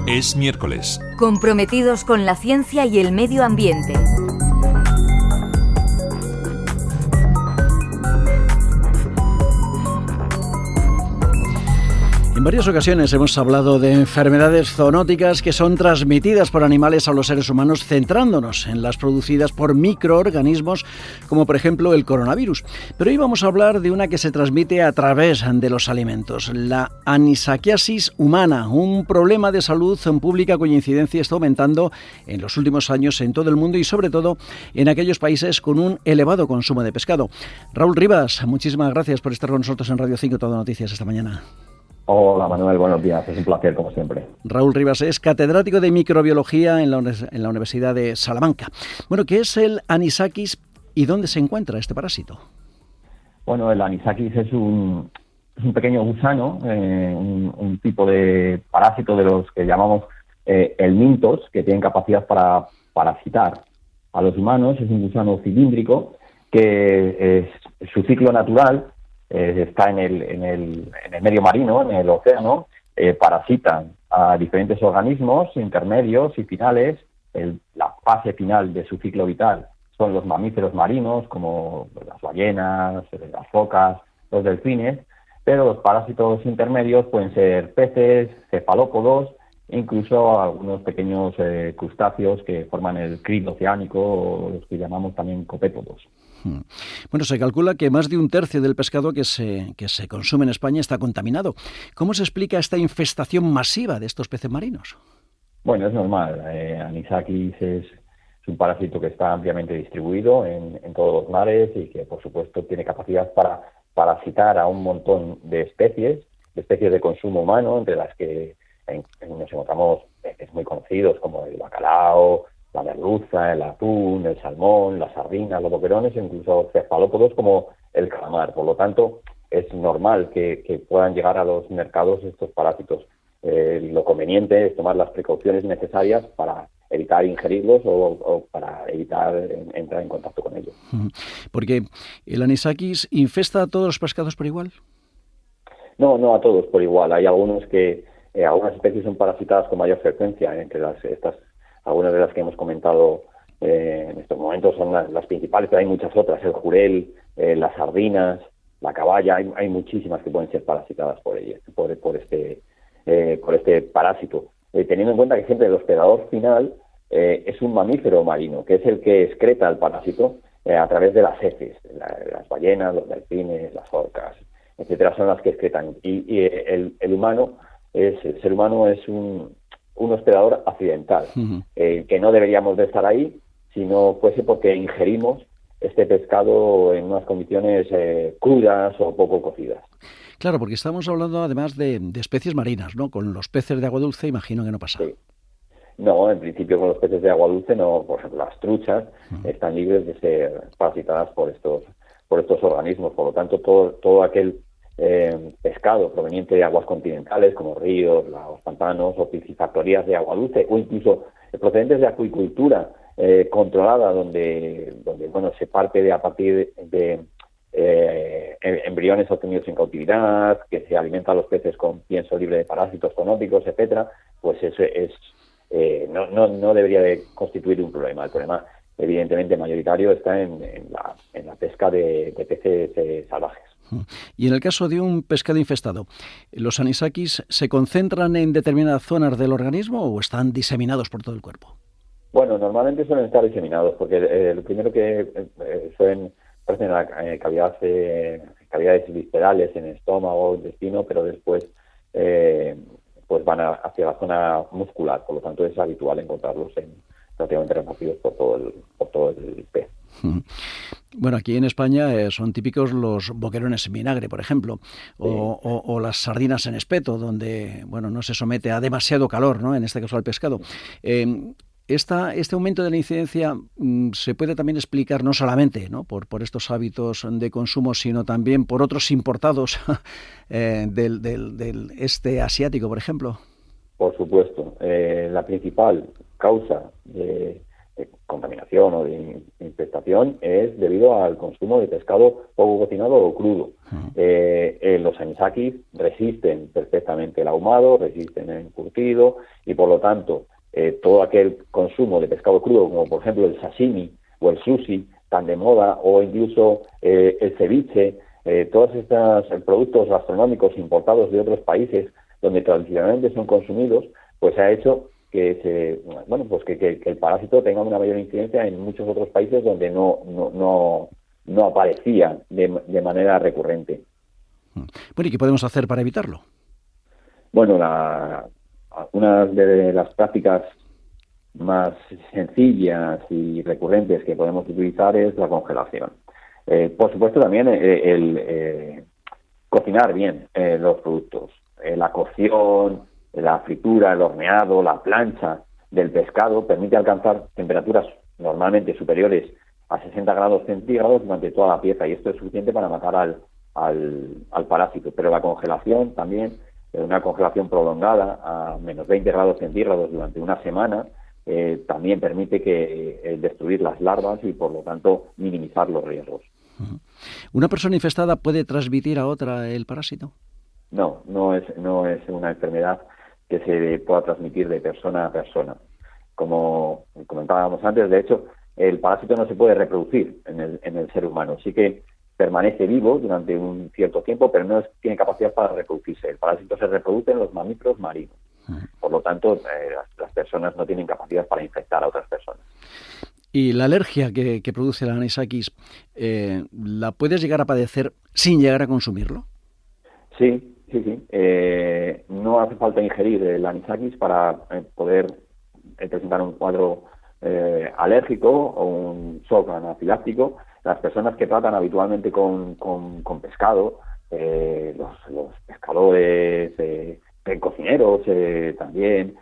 Es miércoles. Comprometidos con la ciencia y el medio ambiente. En varias ocasiones hemos hablado de enfermedades zoonóticas que son transmitidas por animales a los seres humanos, centrándonos en las producidas por microorganismos, como por ejemplo el coronavirus. Pero hoy vamos a hablar de una que se transmite a través de los alimentos, la anisakiasis humana, un problema de salud pública cuya incidencia está aumentando en los últimos años en todo el mundo y sobre todo en aquellos países con un elevado consumo de pescado. Raúl Rivas, muchísimas gracias por estar con nosotros en Radio 5 Todo Noticias esta mañana. Hola Manuel, buenos días, es un placer como siempre. Raúl Rivas es catedrático de microbiología en la Universidad de Salamanca. Bueno, ¿qué es el anisakis y dónde se encuentra este parásito? Bueno, el anisakis es un pequeño gusano, un tipo de parásito de los que llamamos helmintos, que tienen capacidad para parasitar a los humanos. Es un gusano cilíndrico que su ciclo natural está en el medio marino, en el océano, parasitan a diferentes organismos intermedios y finales. La fase final de su ciclo vital son los mamíferos marinos, como las ballenas, las focas, los delfines, pero los parásitos intermedios pueden ser peces, cefalópodos, e incluso algunos pequeños crustáceos que forman el krill oceánico, o los que llamamos también copépodos. Bueno, se calcula que más de un tercio del pescado que se consume en España está contaminado. ¿Cómo se explica esta infestación masiva de estos peces marinos? Bueno, es normal. Anisakis es un parásito que está ampliamente distribuido en todos los mares y que, por supuesto, tiene capacidad para parasitar a un montón de especies de consumo humano, entre las que nos encontramos peces muy conocidos como el bacalao, la merluza, el atún, el salmón, las sardinas, los boquerones, e incluso cefalópodos como el calamar. Por lo tanto, es normal que puedan llegar a los mercados estos parásitos. Lo conveniente es tomar las precauciones necesarias para evitar ingerirlos o para evitar entrar en contacto con ellos. Porque el anisakis infesta a todos los pescados por igual. No a todos por igual. Hay algunos que algunas especies son parasitadas con mayor frecuencia. Entre algunas de las que hemos comentado en estos momentos son las principales, pero hay muchas otras, el jurel, las sardinas, la caballa, hay muchísimas que pueden ser parasitadas por este parásito. Teniendo en cuenta que siempre el hospedador final es un mamífero marino, que es el que excreta el parásito a través de las heces. Las ballenas, los delfines, las orcas, etcétera, son las que excretan. Y el ser humano es un hospedador accidental, que no deberíamos de estar ahí si no fuese porque ingerimos este pescado en unas condiciones crudas o poco cocidas. Claro, porque estamos hablando además de especies marinas, ¿no? Con los peces de agua dulce imagino que no pasa. Sí. No, en principio con los peces de agua dulce no. Por ejemplo, las truchas están libres de ser parasitadas por estos organismos. Por lo tanto, todo aquel pescado proveniente de aguas continentales como ríos, lagos, pantanos o piscifactorías de agua dulce, o incluso procedentes de acuicultura controlada, donde se parte a partir de embriones obtenidos en cautividad, que se alimentan los peces con pienso libre de parásitos zoonóticos, etcétera, pues eso no debería de constituir un problema. El problema, evidentemente, mayoritario está en la pesca de peces salvajes. Y en el caso de un pescado infestado, ¿los anisakis se concentran en determinadas zonas del organismo o están diseminados por todo el cuerpo? Bueno, normalmente suelen estar diseminados, porque lo primero que suelen aparecer en cavidades viscerales, en el estómago, intestino, pero después pues van hacia la zona muscular. Por lo tanto, es habitual encontrarlos prácticamente repartidos por todo el pez. Bueno, aquí en España son típicos los boquerones en vinagre, por ejemplo, o las sardinas en espeto, donde no se somete a demasiado calor, ¿no? En este caso al pescado. Este aumento de la incidencia se puede también explicar no solamente, ¿no?, por estos hábitos de consumo, sino también por otros importados del este asiático, por ejemplo. Por supuesto. La principal causa de contaminación o de infestación es debido al consumo de pescado poco cocinado o crudo. Los anisakis resisten perfectamente el ahumado, resisten el encurtido y por lo tanto todo aquel consumo de pescado crudo, como por ejemplo el sashimi o el sushi, tan de moda, o incluso el ceviche, todos estos productos gastronómicos importados de otros países donde tradicionalmente son consumidos, pues ha hecho que que el parásito tenga una mayor incidencia en muchos otros países donde no aparecía de manera recurrente. Bueno, ¿y qué podemos hacer para evitarlo? Bueno, una de las prácticas más sencillas y recurrentes que podemos utilizar es la congelación. Por supuesto, también el cocinar bien los productos. La cocción, la fritura, el horneado, la plancha del pescado permite alcanzar temperaturas normalmente superiores a 60 grados centígrados durante toda la pieza, y esto es suficiente para matar al parásito. Pero la congelación también, una congelación prolongada a menos 20 grados centígrados durante una semana, también permite destruir las larvas y por lo tanto minimizar los riesgos. ¿Una persona infestada puede transmitir a otra el parásito? No es una enfermedad que se pueda transmitir de persona a persona. Como comentábamos antes, de hecho, el parásito no se puede reproducir en el ser humano. Sí que permanece vivo durante un cierto tiempo, pero no tiene capacidad para reproducirse. El parásito se reproduce en los mamíferos marinos. Por lo tanto, las personas no tienen capacidad para infectar a otras personas. ¿Y la alergia que produce el anisakis, la puedes llegar a padecer sin llegar a consumirlo? Sí. No hace falta ingerir el anisakis para poder presentar un cuadro alérgico o un shock anafiláctico. Las personas que tratan habitualmente con pescado, los pescadores, cocineros también,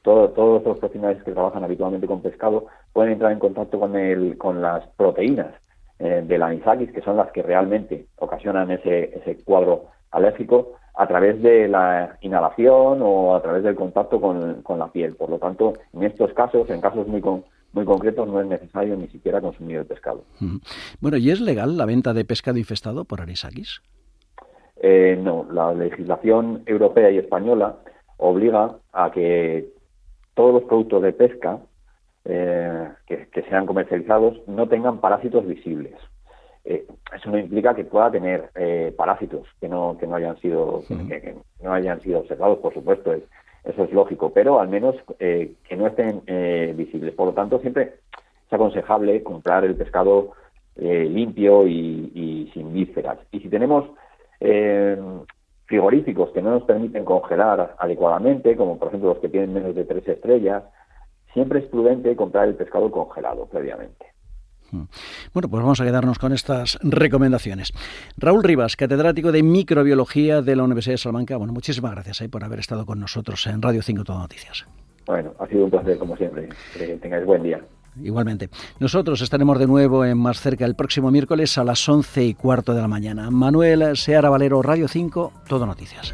todos los profesionales que trabajan habitualmente con pescado pueden entrar en contacto con las proteínas del anisakis, que son las que realmente ocasionan ese cuadro alérgico, a través de la inhalación o a través del contacto con la piel. Por lo tanto, en estos casos, en casos muy concretos, no es necesario ni siquiera consumir el pescado. Bueno, ¿y es legal la venta de pescado infestado por anisakis? No, la legislación europea y española obliga a que todos los productos de pesca que sean comercializados no tengan parásitos visibles. Eso no implica que pueda tener parásitos que no hayan sido observados, por supuesto, eso es lógico, pero al menos que no estén visibles. Por lo tanto, siempre es aconsejable comprar el pescado limpio y sin vísceras. Y si tenemos frigoríficos que no nos permiten congelar adecuadamente, como por ejemplo los que tienen menos de 3 estrellas, siempre es prudente comprar el pescado congelado previamente. Bueno, pues vamos a quedarnos con estas recomendaciones. Raúl Rivas, catedrático de Microbiología de la Universidad de Salamanca. Bueno, muchísimas gracias por haber estado con nosotros en Radio 5 Todo Noticias. Bueno, ha sido un placer como siempre. Que tengáis buen día. Igualmente. Nosotros estaremos de nuevo en Más Cerca el próximo miércoles a las 11:15 de la mañana. Manuel Seara Valero, Radio 5 Todo Noticias.